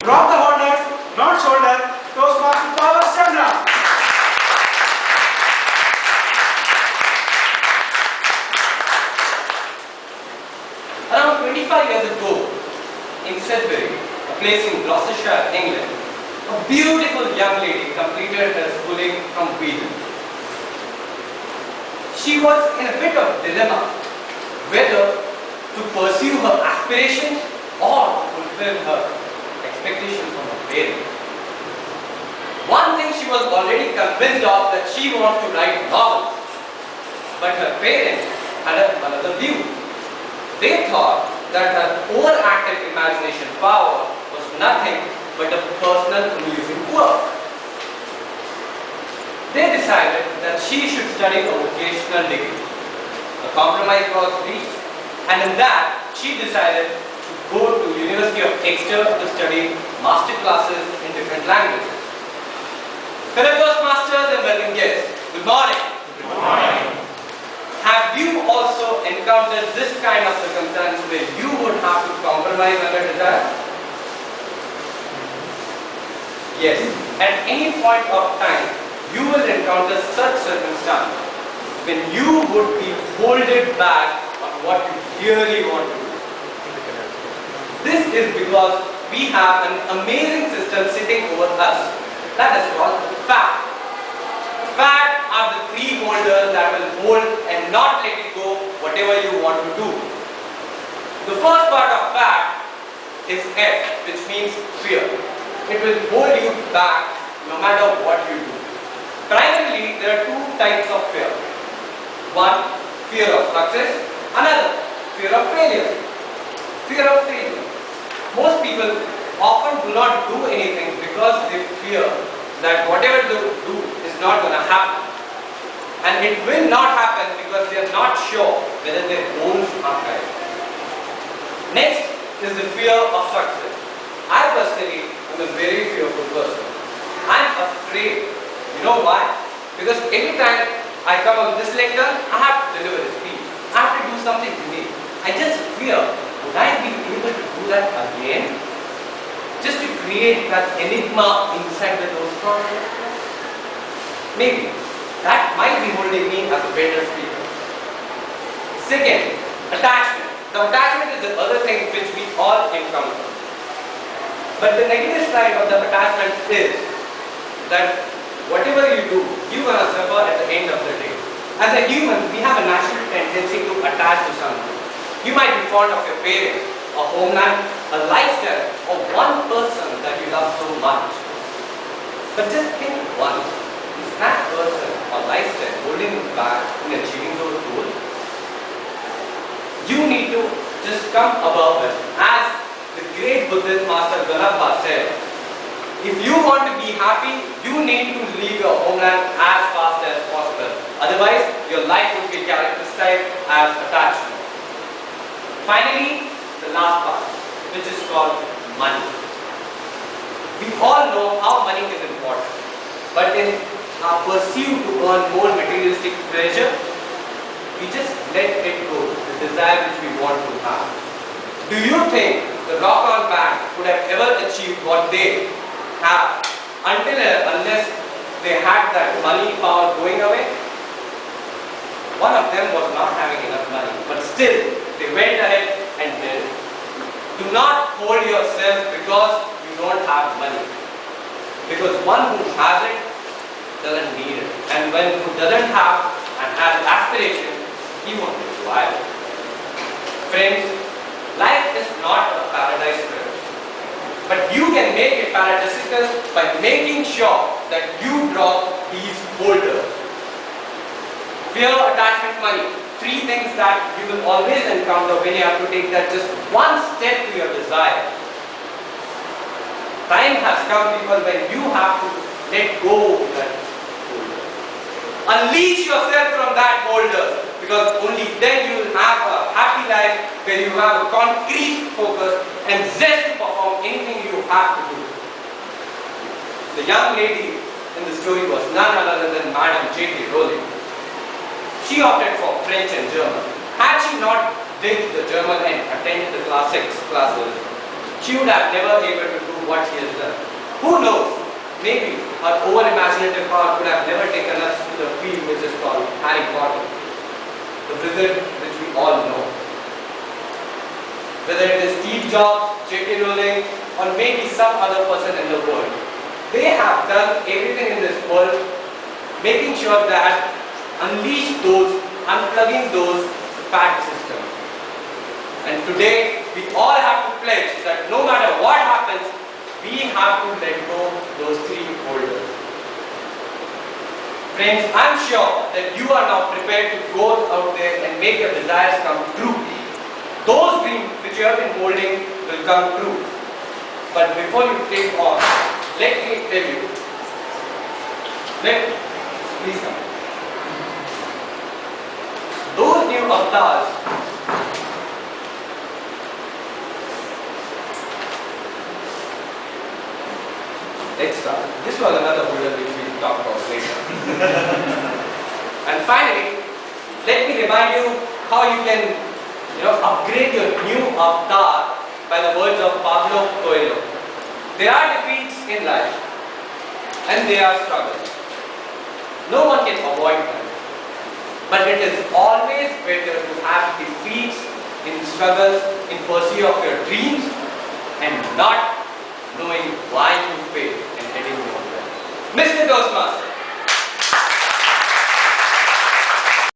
Drop the holders, not shoulder. Toastmaster Pawas Chandra. Around 25 years ago, in Sudbury, a place in Gloucestershire, England, a beautiful young lady completed her schooling from Sweden. She was in a bit of dilemma whether to pursue her aspirations or fulfill her expectations from her parents. One thing she was already convinced of, that she wants to write novels, but her parents had another view. They thought that her overactive imagination power was nothing but a personal amusing work. They decided that she should study a vocational degree. A compromise was reached, and in that she decided to go to University of Exeter to study master classes in different languages. Fellow Toastmasters and welcome guests, good morning. Good morning. Have you also encountered this kind of circumstance where you would have to compromise on your desire? Yes, at any point of time, you will encounter such circumstance when you would be holding back on what you really want to do. This is because we have an amazing system sitting over us that is called fact. Fact are the three holders that will hold and not let it go whatever you want to do. The first part of fact is F, which means fear. It will hold you back no matter what you do. Primarily, there are two types of fear. One, fear of success. Another, fear of failure. Fear of failure. Most people often do not do anything because they fear that whatever they do is not going to happen. And it will not happen because they are not sure whether their goals are correct. Next is the fear of success. I personally am a very fearful person. I am afraid. You know why? Because every time I come on this lecture, I have to deliver a speech. I have to do something unique. I just fear, would I be able to do that again? Just to create that enigma inside the those problems? Maybe. That might be holding me as a better speaker. Second, attachment. The attachment is the other thing which we all encounter. But the negative side of the attachment is that whatever you do, you're going to suffer at the end of the day. As a human, we have a natural tendency to attach to something. You might be fond of your parents, a homeland, a lifestyle, or one person that you love so much. But just think once, is that person or lifestyle holding you back in achieving those goals? You need to just come above it. As the great Buddhist master Ganappa said, if you want to be happy, you need to leave your homeland as fast as possible. Otherwise, your life would be characterized as attachment. Finally, the last part, which is called money. We all know how money is important, but in our pursuit to earn more materialistic pleasure, we just let it go, the desire which we want to have. Do you think the rock on band could have ever achieved what they have unless they had that money power going away? One of them was not having enough money, but still they went ahead and did it. Do not hold yourself because you don't have money. Because one who has it doesn't need it. And when who doesn't have and has aspiration, he won't require it. Friends, life is not a paradise trip. But you can make it paradisical by making sure that you drop these holders. Fear, attachment, money. Three things that you will always encounter when you have to take that just one step to your desire. Time has come, people, when you have to let go of that holder. Unleash yourself from that holder, because only then you will have a happy life where you have a concrete focus and zest to perform anything you have to do. The young lady in the story was none other than Madam J.K. Rowling. She opted for French and German. Had she not did the German and attended the classics classes, she would have never been able to do what he has done. Who knows? Maybe our over-imaginative power could have never taken us to the field which is called Harry Potter, the wizard which we all know. Whether it is Steve Jobs, J.K. Rowling, or maybe some other person in the world, they have done everything in this world, making sure that unplugging those bad systems. And today, we all have to pledge that no matter what happens, we have to let go those three holders. Friends, I'm sure that you are now prepared to go out there and make your desires come true. Those dreams which you have been holding will come true. But before you take on, let me tell you. Please come. Those new avatars let's start. This was another holder which we will talk about later. And finally, let me remind you how you can upgrade your new avatar by the words of Pablo Coelho. There are defeats in life and there are struggles. No one can avoid them. But it is always better to have defeats in struggles in pursuit of your dreams and not knowing why you failed and heading nowhere. Mr. Toastmaster.